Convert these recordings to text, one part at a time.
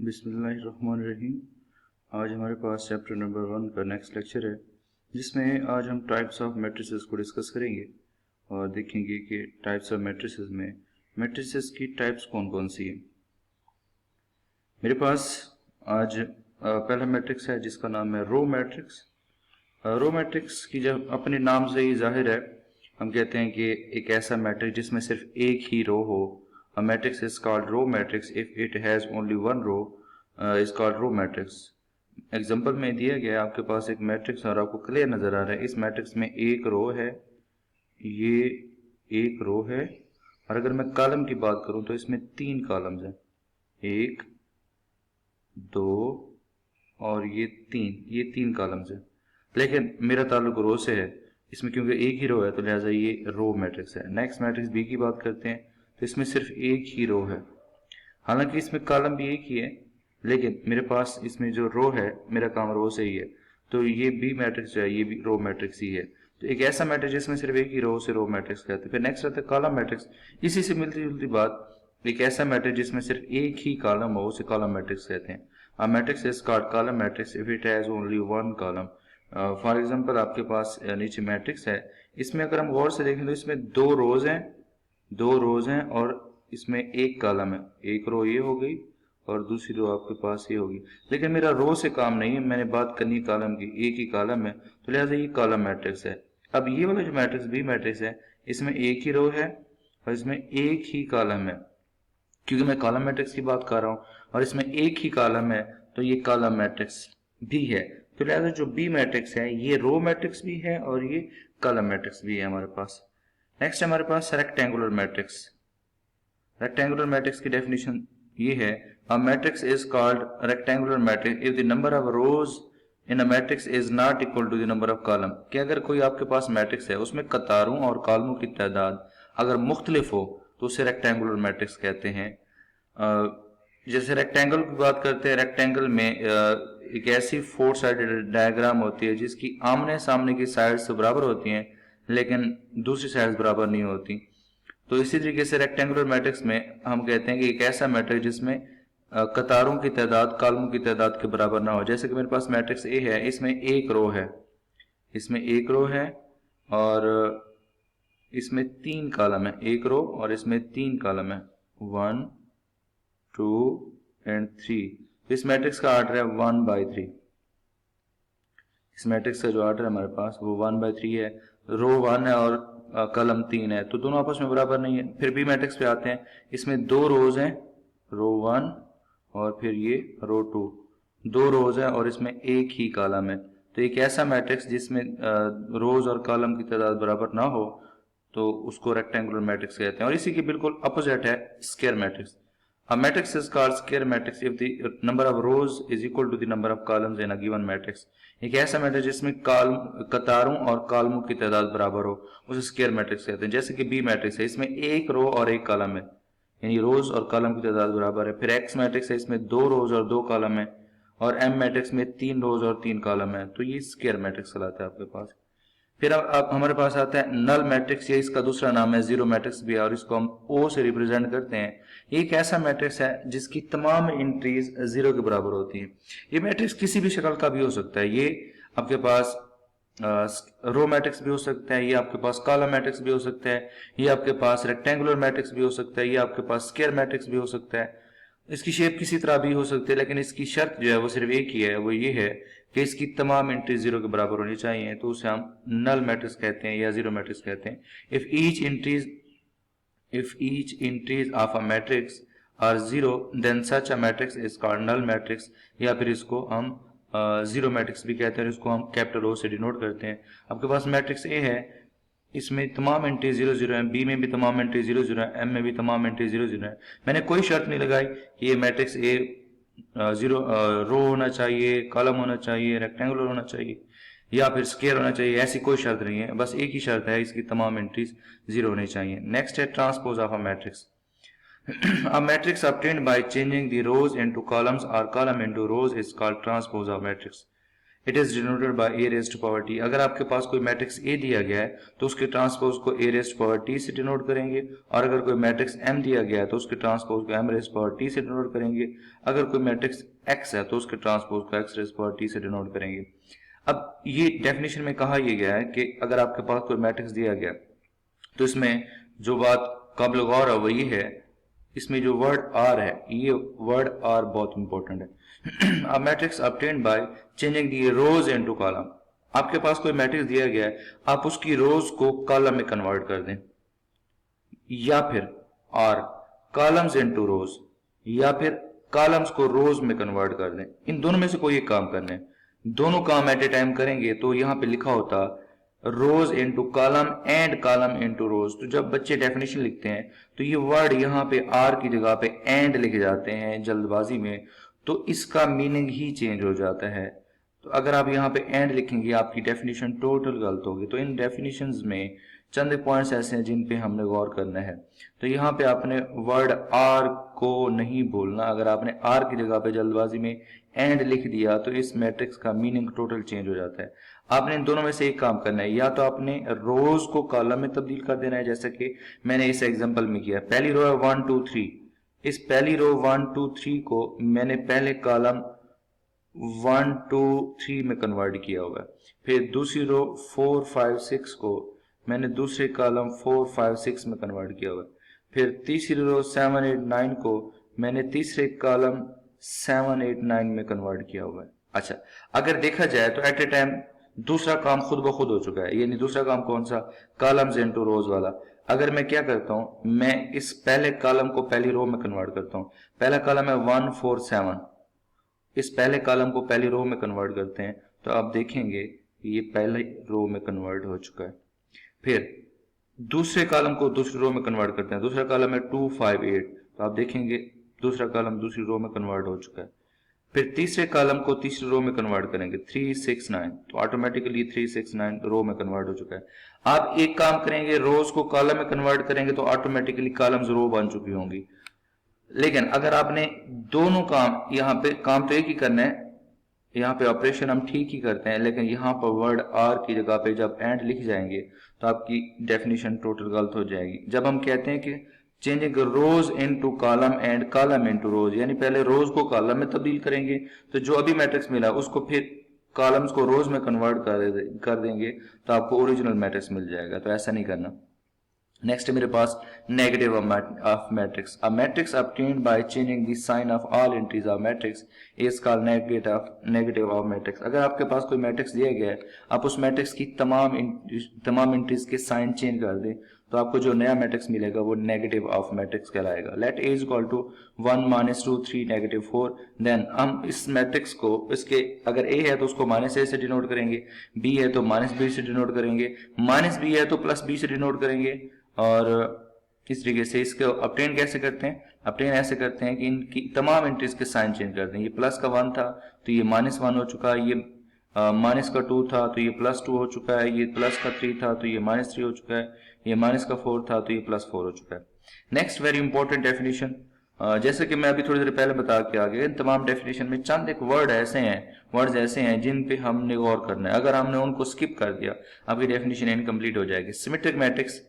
बिस्मिल्लाहिर्रहमानिर्रहीम। आज हमारे पास चैप्टर नंबर 1 का नेक्स्ट लेक्चर है, जिसमें आज हम टाइप्स ऑफ मैट्रिसेस को डिस्कस करेंगे और देखेंगे कि टाइप्स ऑफ मैट्रिसेस में मैट्रिसेस की टाइप्स कौन कौन सी हैं। मेरे पास आज पहला मैट्रिक्स है जिसका नाम है रो मैट्रिक्स। रो मैट्रिक्स की जब अपने नाम से ही जाहिर है, हम कहते हैं कि एक ऐसा मैट्रिक्स जिसमें सिर्फ एक ही रो हो। A matrix is called row matrix if it has only one row is called row matrix। Example में दिया गया आपके पास एक मैट्रिक्स और आपको क्लियर नजर आ रहा है, इस मैट्रिक्स में एक रो है, ये एक रो है, और अगर मैं कॉलम की बात करूं तो इसमें तीन कॉलम्स हैं, एक, दो और ये तीन कॉलम्स हैं। लेकिन मेरा ताल्लुक रो से है, इसमें क्योंकि एक ही रो है तो लिहाजा ये रो मैट्रिक्स है। नेक्स्ट मैट्रिक्स बी की बात करते हैं तो इसमें सिर्फ एक ही रो है, हालांकि इसमें कॉलम भी एक ही है, लेकिन मेरे पास इसमें जो रो है, मेरा काम रो से ही है, तो ये बी मैट्रिक्स जो है ये भी रो मैट्रिक्स ही है। तो एक ऐसा मैट्रिक्स जिसमें सिर्फ एक ही रो से रो मैट्रिक्स कहते हैं। फिर नेक्स्ट आता है कॉलम मैट्रिक्स। इसी से मिलती जुलती बात, एक ऐसा मैट्रिक्स जिसमें सिर्फ एक ही कॉलम हो उसे कॉलम मैट्रिक्स कहते हैं। अ matrix is called column matrix if it has only one column. For example आपके पास नीचे मैट्रिक्स है, इसमें अगर हम गौर से देखें तो इसमें दो रोज हैं और इसमें एक कॉलम है, एक रो ये हो गई और दूसरी रो आपके पास ये होगी। लेकिन मेरा रो से काम नहीं है, मैंने बात करनी कॉलम की, एक ही कॉलम है, तो लिहाजा ये कॉलम मैट्रिक्स है। अब ये वाला जो मैट्रिक्स बी मैट्रिक्स है, इसमें एक ही रो है और इसमें एक ही कॉलम है, क्योंकि मैं कॉलम मैट्रिक्स की बात कर रहा हूँ और इसमें एक ही कॉलम है, तो ये कॉलम मैट्रिक्स भी है। तो लिहाजा जो बी मैट्रिक्स है ये रो मैट्रिक्स भी है और ये कॉलम मैट्रिक्स भी है हमारे पास। नेक्स्ट हमारे पास रेक्टेंगुलर मैट्रिक्स। रेक्टेंगुलर मैट्रिक्स की डेफिनेशन ये है, a matrix is called rectangular matrix if the number of rows in a matrix is not equal to the number of column. कि अगर कोई आपके पास मैट्रिक्स है उसमें कतारों और कॉलमों की तादाद अगर मुख्तलिफ हो तो उसे रेक्टेंगुलर मैट्रिक्स कहते हैं। जैसे रेक्टेंगल की बात करते हैं, रेक्टेंगल में एक ऐसी फोर साइडेड डायग्राम होती है जिसकी आमने सामने की साइड्स बराबर होती हैं लेकिन दूसरी साइड्स बराबर नहीं होती। तो इसी तरीके से रेक्टेंगुलर मैट्रिक्स में हम कहते हैं कि एक ऐसा मैट्रिक्स जिसमें कतारों की तादाद कॉलमों की तादाद के बराबर ना हो। जैसे कि मेरे पास मैट्रिक्स ए है, इसमें एक रो है और इसमें तीन कॉलम है, एक रो और इसमें तीन कॉलम है, 1 2 एंड 3। इस मैट्रिक्स का ऑर्डर है 1/3। इस मैट्रिक्स का जो ऑर्डर है हमारे पास वो 1/3 है। रो 1 है और कॉलम 3 है, तो दोनों आपस में बराबर नहीं है। फिर बी मैट्रिक्स पे आते हैं, इसमें दो रोज हैं, रो 1 और फिर ये रो 2, दो रोज है और इसमें एक ही कॉलम है। तो एक ऐसा मैट्रिक्स जिसमें रोज और कॉलम की तादाद बराबर ना हो तो उसको रेक्टेंगुलर मैट्रिक्स कहते हैं। और इसी के बिल्कुल अपोजिट है square matrix. A matrix is called square matrix if the number of rows is equal to the number of columns in a given matrix। एक ऐसा मैट्रिक्स जिसमें कतारों और कॉलमों की तादाद बराबर हो उसे स्क्वायर मैट्रिक्स कहते हैं। जैसे कि बी मैट्रिक्स है, इसमें एक रो और एक कॉलम है, यानी रोज और कॉलम की तादाद बराबर है। फिर एक्स मैट्रिक्स है, इसमें दो रोज और दो कॉलम है, और एम मैट्रिक्स में तीन रोज और तीन कॉलम है, तो ये स्क्वायर मैट्रिक्स कहलाता है आपके पास। फिर अब हमारे पास आता है नल मैट्रिक्स, ये इसका दूसरा नाम है, जीरो मैट्रिक्स भी है और इसको हम ओ से रिप्रेजेंट करते हैं। एक ऐसा मैट्रिक्स है जिसकी तमाम एंट्रीज जीरो के बराबर होती हैं। ये मैट्रिक्स किसी भी शक्ल का भी हो सकता है, ये आपके पास रो मैट्रिक्स भी हो सकता है, ये आपके पास कॉलम मैट्रिक्स भी हो सकता है, ये आपके पास रेक्टेंगुलर मैट्रिक्स भी हो सकता है, ये आपके पास स्क्वायर मैट्रिक्स भी हो सकता है। इसकी शेप किसी तरह भी हो सकती है, लेकिन इसकी शर्त जो है वो सिर्फ एक ही है, वो ये है कि इसकी तमाम एंट्री जीरो के बराबर होनी चाहिए, तो उसे हम नल मैट्रिक्स कहते हैं या जीरो मैट्रिक्स कहते हैं। If each entries of a matrix are zero then such a matrix is called null matrix, या फिर इसको हम जीरो मैट्रिक्स भी कहते हैं, इसको हम कैपिटल ओ से डिनोट करते हैं। आपके पास मैट्रिक्स ए है, इसमें तमाम एंट्री 0 0 है, बी में भी तमाम एंट्री 0 0 है, एम में भी तमाम एंट्री 0 0 है। मैंने कोई शर्त नहीं लगाई कि ये मैट्रिक्स ए जीरो रो होना चाहिए, कॉलम होना चाहिए, रेक्टेंगुलर होना चाहिए या फिर स्क्वायर होना चाहिए, ऐसी कोई शर्त नहीं है। बस एक ही शर्त है, इसकी तमाम एंट्रीज जीरो होनी चाहिए। नेक्स्ट है transpose of a matrix. A matrix obtained by changing the rows into columns or column into rows is called transpose of matrix। It is denoted by A raised to power T. अगर आपके पास कोई matrix A दिया गया है तो उसके transpose को ए raised to power T से डिनोट करेंगे, और अगर कोई मैट्रिक्स एम दिया गया है तो उसके ट्रांसपोज को M raised to power T से डिनोट करेंगे। अगर कोई मैट्रिक्स एक्स है तो उसके ट्रांसपोज को X raised to power T से डिनोट करेंगे। अब ये डेफिनेशन में कहा यह गया है कि अगर आपके पास कोई मैट्रिक्स दिया गया तो इसमें जो बात काबिल गौर है वो ये है, इसमें जो वर्ड आर है, ये वर्ड आर बहुत इंपॉर्टेंट है। अब matrix obtained by changing the rose into column. आपके पास कोई मैट्रिक्स दिया गया है, आप उसकी रोज को कॉलम में कन्वर्ट कर दें, या फिर आर कॉलम्स इनटू रोज, या फिर कॉलम्स को रोज में कन्वर्ट कर दें। इन दोनों में से कोई एक काम करना है। दोनों काम एट ए टाइम करेंगे तो यहां पे लिखा होता रोज into column and column into रोज। तो जब बच्चे डेफिनेशन लिखते हैं तो ये वर्ड यहाँ पे आर की जगह पे एंड लिखे जाते हैं जल्दबाजी में, तो इसका मीनिंग ही चेंज हो जाता है। तो अगर आप यहाँ पे एंड लिखेंगे आपकी डेफिनेशन टोटल गलत होगी। तो इन डेफिनेशंस में चंद पॉइंट्स ऐसे हैं जिन पे हमने गौर करना है। तो यहाँ पे आपने वर्ड आर को नहीं भूलना। अगर आपने आर की जगह पे जल्दबाजी में एंड लिख दिया तो इस मैट्रिक्स का मीनिंग टोटल चेंज हो जाता है। आपने इन दोनों में से एक काम करना है, या तो आपने रोज को कॉलम में तब्दील कर देना है, जैसे कि मैंने इस एग्जांपल में किया। पहली रो है 1 2 3, इस पहली रो 1 2 3 को मैंने पहले कॉलम 1 2 3 में कन्वर्ट किया हुआ है। फिर दूसरी रो 4 5 6 को मैंने दूसरे कॉलम 4 5 6 में कन्वर्ट किया हुआ है। फिर तीसरी रो 7 8 9 को मैंने तीसरे कॉलम 7 8 9 में कन्वर्ट किया हुआ है। अच्छा, अगर देखा जाए तो एट ए टाइम दूसरा काम खुद ब खुद हो चुका है। यानी दूसरा काम कौन सा? कॉलम्स इनटू रोज वाला। अगर मैं क्या करता हूं, मैं इस पहले कॉलम को पहली रो में कन्वर्ट करता हूं। पहला कॉलम है 1 4 7, इस पहले कॉलम को पहली रो में कन्वर्ट करते हैं तो आप देखेंगे ये पहले रो में कन्वर्ट हो चुका है। फिर दूसरे कॉलम को दूसरी रो में कन्वर्ट करते हैं। दूसरा कॉलम है 2 5 8, तो आप देखेंगे दूसरा कॉलम दूसरी रो में कन्वर्ट हो चुका है। फिर तीसरे कॉलम को तीसरी रो में कन्वर्ट करेंगे 3 6 9, तो ऑटोमेटिकली 3 6 9 रो में कन्वर्ट हो चुका है। आप एक काम करेंगे, रोज को कॉलम में कन्वर्ट करेंगे तो ऑटोमेटिकली कॉलम्स रो बन चुकी होंगी। लेकिन अगर आपने दोनों काम, यहाँ पे काम तो एक ही करना है, यहाँ पे ऑपरेशन हम ठीक ही करते हैं, लेकिन यहाँ पर वर्ड आर की जगह पे जब एंड लिख जाएंगे तो आपकी डेफिनेशन टोटल गलत हो जाएगी। जब हम कहते हैं कि changing rose into column and column into रोज, यानी पहले रोज को कॉलम में तब्दील करेंगे तो जो अभी मैट्रिक्स मिला उसको फिर कॉलम्स को रोज में कन्वर्ट कर देंगे तो आपको ओरिजिनल मैट्रिक्स मिल जाएगा। तो ऐसा नहीं करना। नेक्स्ट है मेरे पास negative of matrix. A matrix obtained by changing the sign of all entries of matrix is called negative of matrix. अगर आपके पास कोई मैट्रिक्स दिया गया है, आप उस मैट्रिक्स की तमाम एंट्रीज के साइन चेंज कर दें तो आपको जो नया मैट्रिक्स मिलेगा वो नेगेटिव ऑफ मैट्रिक्स कहलाएगा। Let A is equal to 1 -2 3 -4, then हम इस मैट्रिक्स को, इसके अगर ए है तो उसको -a से डिनोट करेंगे, बी है तो -b से डिनोट करेंगे, -b है तो +b से डिनोट करेंगे, और इस तरीके से इसको ऑब्टेन कैसे करते हैं? ऑब्टेन ऐसे करते हैं कि इनकी तमाम एंट्रीज के साइन चेंज कर दें। ये प्लस का 1 था तो ये -1 हो चुका है, ये माइनस का 2 था तो ये +2 हो चुका है, ये प्लस का 3 था तो ये -3 हो चुका है, ये माइनस का 4 था तो ये +4 हो चुका है। नेक्स्ट वेरी इंपॉर्टेंट डेफिनेशन, जैसे कि मैं अभी थोड़ी देर पहले बता के आ गया, इन तमाम डेफिनेशन में चंद एक वर्ड्स ऐसे हैं जिन पे हमने गौर करना है। अगर हमने उनको स्किप कर दिया आपकी डेफिनेशन इनकम्प्लीट हो जाएगी। सिमेट्रिक मैट्रिक्स,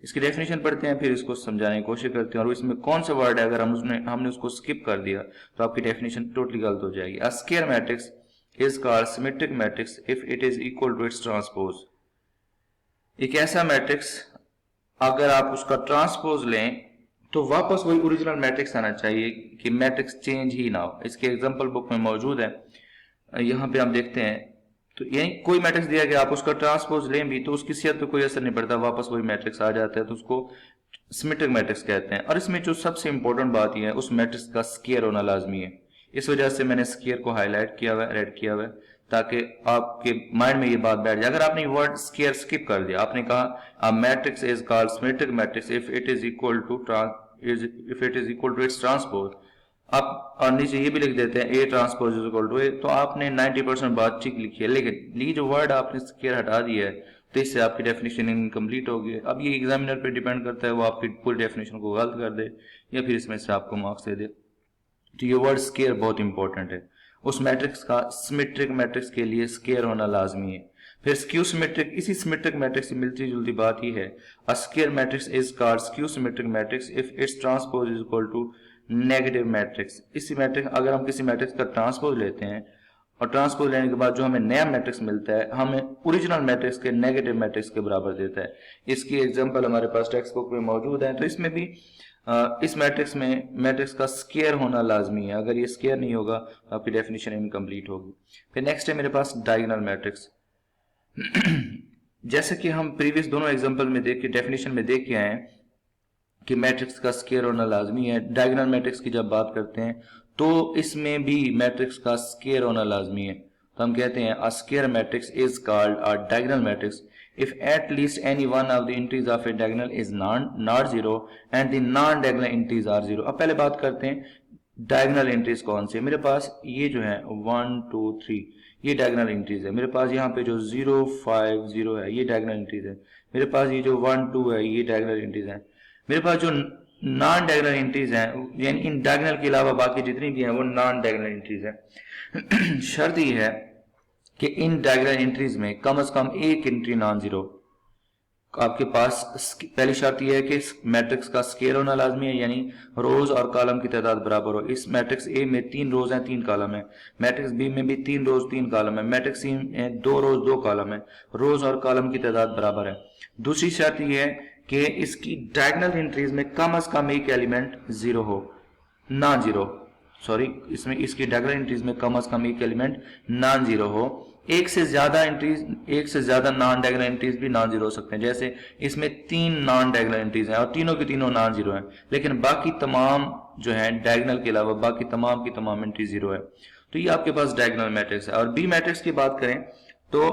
इसकी डेफिनेशन पढ़ते हैं फिर इसको समझाने की कोशिश करते हैं, और इसमें कौन सा वर्ड है अगर हमने उसको स्किप कर दिया तो आपकी डेफिनेशन टोटली गलत हो जाएगी। अ square matrix is called symmetric matrix if it is equal to its transpose। एक ऐसा मैट्रिक्स अगर आप उसका ट्रांसपोज लें तो वापस वही ओरिजिनल मैट्रिक्स आना चाहिए कि मैट्रिक्स चेंज ही ना हो। इसके एग्जांपल बुक में मौजूद है, यहाँ पे हम देखते हैं। तो यही कोई मैट्रिक्स दिया गया, आप उसका ट्रांसपोज लें भी तो उसकी सेहत पे कोई असर नहीं पड़ता, वापस वही मैट्रिक्स आ जाता है, तो उसको सिमेट्रिक मैट्रिक्स कहते हैं। और इसमें जो सबसे इंपॉर्टेंट बात यह है उस मैट्रिक्स का स्क्वायर होना लाजमी है। इस वजह से मैंने स्क्वायर को हाईलाइट किया हुआ है, रेड किया हुआ है, ताकि आपके माइंड में ये बात बैठ जाए। अगर आपने वर्ड स्क्वायर स्किप कर दिया, आपने कहा a matrix is called symmetric matrix if it is equal to its transpose, आप और नीचे ये भी लिख देते हैं A transpose is equal to A, तो आपने 90% बात ठीक लिखी है। लेकिन ये जो वर्ड आपने स्क्वायर हटा दिया है तो इससे आपकी डेफिनेशन इनकम्प्लीट होगी। अब ये एग्जामिनर पे डिपेंड करता है, वो आपकी पूरी डेफिनेशन को गलत कर दे या फिर इसमें से आपको मार्क्स दे दे। तो ये वर्ड स्क्वायर बहुत इंपॉर्टेंट है। उस मैट्रिक्स का सिमेट्रिक मैट्रिक्स के लिए स्क्वायर होना लाजमी है। फिर स्क्यू सिमेट्रिक, इसी सिमेट्रिक मैट्रिक्स से मिलती जुलती बात ही है। A square matrix is called skew symmetric matrix if its transpose is equal to negative matrix. इसी मैट्रिक्स, अगर हम किसी मैट्रिक्स का ट्रांसपोज लेते हैं और ट्रांसपोज लेने के बाद जो हमें नया मैट्रिक्स मिलता है हमें ओरिजिनल मैट्रिक्स के नेगेटिव मैट्रिक्स के बराबर देता है। इसकी एग्जांपल हमारे पास टेक्स्ट बुक में मौजूद है। तो इसमें भी इस मैट्रिक्स में मैट्रिक्स का स्क्वायर होना लाजमी है। अगर ये स्क्वायर नहीं होगा तो आपकी डेफिनेशन इनकम्प्लीट होगी। फिर नेक्स्ट है मेरे पास डायगोनल मैट्रिक्स। जैसे कि हम प्रीवियस दोनों एग्जांपल में देख के डेफिनेशन में देख के आए हैं कि मैट्रिक्स का स्क्वायर होना लाजमी है। डायगोनल मैट्रिक्स की जब बात करते हैं तो इसमें भी मैट्रिक्स का स्क्वायर होना लाजमी है। तो हम कहते हैं अ square matrix is called a diagonal matrix if at least any one of the entries of a diagonal is not zero and the non diagonal entries are zero। अब पहले बात करते हैं डायगोनल एंट्रीज कौन से। मेरे पास ये जो है 1 2 3 ये डायगोनल एंट्रीज है। मेरे पास यहाँ पे जो 0 5 0 है ये डायगोनल एंट्रीज है। मेरे पास ये जो 1 2 है ये डायगोनल एंट्रीज है। मेरे पास जो नॉन डायगोनल एंट्रीज हैं यानी इन डायगोनल के अलावा बाकी जितनी भी हैं वो नॉन डायगोनल एंट्रीज हैं। शर्त ये है कि इन डायगोनल एंट्रीज में कम से कम एक एंट्री नॉन जीरो। आपके पास पहली शर्त यह है कि मैट्रिक्स का स्क्वायर होना लाजमी है, यानी रोज और कॉलम की तादाद बराबर हो। इस मैट्रिक्स ए में 3 रोज हैं 3 कॉलम है। मैट्रिक्स बी में भी 3 रोज 3 कॉलम है। मैट्रिक्स सी में 2 रोज 2 कॉलम है। रोज और कॉलम की तादाद बराबर है। दूसरी शर्त यह है कि इसकी डायगोनल एंट्रीज में कम से कम एक एलिमेंट जीरो हो, नॉन जीरो, सॉरी इसमें इसकी डायगोनल एंट्रीज में कम से कम एक एलिमेंट नॉन जीरो हो। एक से ज्यादा एंट्रीज, एक से ज्यादा नॉन डायगोनल एंट्रीज भी नॉन जीरो हो सकते हैं। जैसे इसमें 3 नॉन डायगोनल एंट्रीज हैं और तीनों की तीनों नॉन जीरो हैं, लेकिन बाकी तमाम जो है डायगोनल के अलावा बाकी तमाम की तमाम एंट्री जीरो है। तो ये आपके पास डायगोनल मैट्रिक्स है। और बी मैट्रिक्स की बात करें तो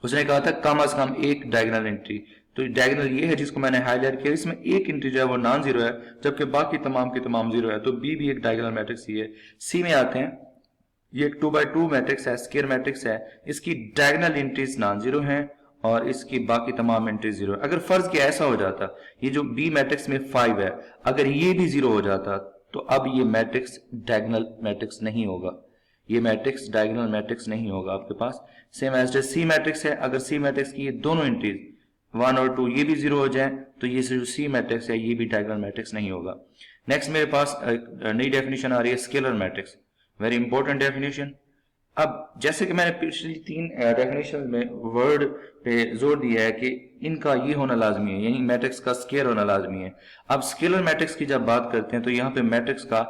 उसने कहा था कम से कम एक डायगोनल एंट्री। तो डायगोनल ये है जिसको मैंने हाईलाइट किया, इसमें एक एंट्री जो है वो नॉन जीरो है जबकि बाकी तमाम की तमाम जीरो है। तो बी भी एक डायगोनल मैट्रिक्स ही है। सी में आते हैं, ये एक 2x2 मैट्रिक्स है, स्क्वायर मैट्रिक्स है। इसकी डायगोनल एंट्रीज नॉन जीरो हैं और इसकी बाकी तमाम एंट्रीज जीरो है। अगर फर्ज किया ऐसा हो जाता, ये जो बी मैट्रिक्स में 5 है अगर ये भी जीरो हो जाता तो अब ये मैट्रिक्स डायगोनल मैट्रिक्स नहीं होगा, ये मैट्रिक्स डायगोनल मैट्रिक्स नहीं होगा आपके पास। सेम एज सी मैट्रिक्स है, अगर सी मैट्रिक्स की ये दोनों एंट्रीज 1 और 2 ये भी जीरो हो जाए तो ये जो सी मैट्रिक्स है ये भी डायगोनल मैट्रिक्स नहीं होगा। नेक्स्ट मेरे पास नई डेफिनेशन आ रही है scalar matrix, very important definition. अब जैसे कि मैंने पिछली 3 डेफिनेशन में वर्ड पे जोर दिया है कि इनका ये होना लाजमी है, यानी मैट्रिक्स का स्केलर होना लाजमी है। अब स्केलर मैट्रिक्स की जब बात करते हैं तो यहाँ पे मैट्रिक्स का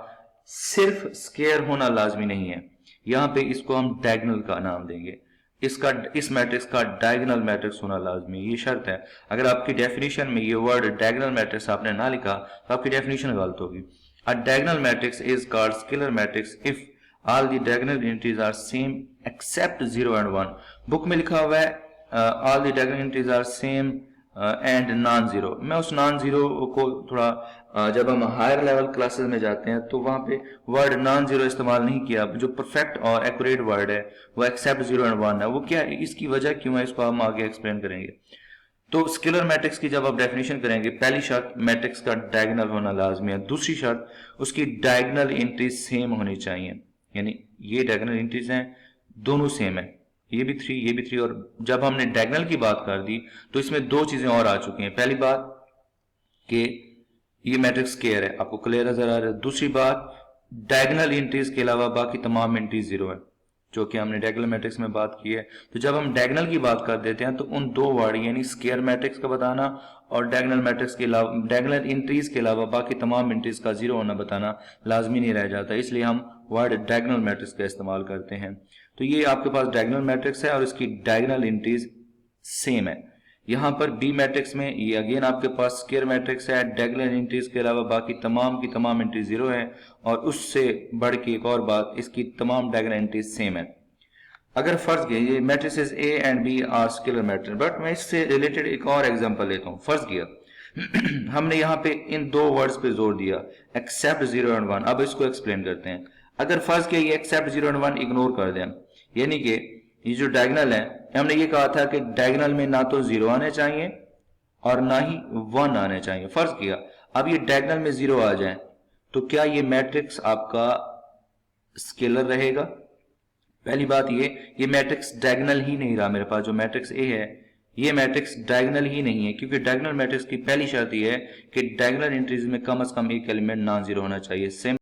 सिर्फ स्केलर होना लाजमी नहीं है, यहाँ पे इसको हम डायगोनल का नाम देंगे। इस मैट्रिक्स का डायगोनल मैट्रिक्स होना लाजमी, ये शर्त है। अगर आपकी डेफिनेशन में ये वर्ड डायगोनल मैट्रिक्स आपने ना लिखा तो आपकी डेफिनेशन गलत होगी। अ diagonal matrix is called scalar matrix if all the diagonal entries are same except 0 and 1। Book में लिखा हुआ है all the diagonal entries are same and non zero। मैं उस नॉन जीरो को थोड़ा जब हम हायर लेवल क्लासेस में जाते हैं तो वहां पे वर्ड नॉन जीरो इस्तेमाल नहीं किया। जो परफेक्ट और एक्यूरेट वर्ड है वो एक्सेप्ट 0 and 1 है। वो क्या है, इसकी वजह क्यों है, इसको हम आगे एक्सप्लेन करेंगे। तो स्केलर मैट्रिक्स की जब आप डेफिनेशन करेंगे, पहली शर्त मैट्रिक्स का डायगोनल होना लाजमी है। दूसरी शर्त उसकी डायगोनल एंट्रीज सेम होनी चाहिए, यानी ये डायगोनल एंट्रीज हैं दोनों सेम है, ये भी 3 ये भी 3। और जब हमने डायगोनल की बात कर दी तो इसमें 2 चीजें और आ चुकी हैं। पहली बात कि ये मैट्रिक्स स्क्वायर है, आपको क्लियर नजर आ रहा है। दूसरी बात डायगोनल एंट्रीज के अलावा बाकी तमाम एंट्रीज जीरो है, जो कि हमने डायगोनल मैट्रिक्स में बात की है। तो जब हम डायगोनल की बात कर देते हैं तो उन 2 वर्ड यानी स्क्वायर मैट्रिक्स का बताना और डायगोनल मैट्रिक्स के अलावा डायगोनल एंट्रीज के अलावा बाकी तमाम एंट्रीज का जीरो होना बताना लाजमी नहीं रह जाता, इसलिए हम वर्ड डायगोनल मैट्रिक्स का इस्तेमाल करते हैं। तो ये आपके पास डायगोनल मैट्रिक्स है और इसकी डायगोनल एंट्रीज सेम है। यहाँ पर बी मैट्रिक्स में ये अगेन आपके पास स्क्वायर मैट्रिक्स है, डायगोनल एंट्रीज के अलावा बाकी तमाम की तमाम एंट्री जीरो है और उससे बढ़ के एक और बात, इसकी तमाम डायगोनल एंट्रीज सेम है। अगर फर्ज किया ये matrices A and B are scalar matrix, but मैं इससे रिलेटेड एक और एग्जांपल लेता हूँ। फर्ज किया हमने यहाँ पे इन 2 वर्ड्स पे जोर दिया, एक्सेप्ट 0 and 1। अब इसको एक्सप्लेन करते हैं। अगर फर्ज किया ये एक्सेप्ट 0 and 1 इग्नोर कर दें, यानी कि ये जो डायगोनल है, हमने ये कहा था कि डायगोनल में ना तो 0 आने चाहिए और ना ही 1 आने चाहिए। फर्ज किया अब ये डायगोनल में 0 आ जाए तो क्या ये मैट्रिक्स आपका स्केलर रहेगा। पहली बात ये मैट्रिक्स डायगोनल ही नहीं रहा मेरे पास, जो मैट्रिक्स ए है ये मैट्रिक्स डायगोनल ही नहीं है, क्योंकि डायगोनल मैट्रिक्स की पहली शर्त ये है कि डायगोनल एंट्रीज में कम से कम एक एलिमेंट नॉन जीरो होना चाहिए। सेम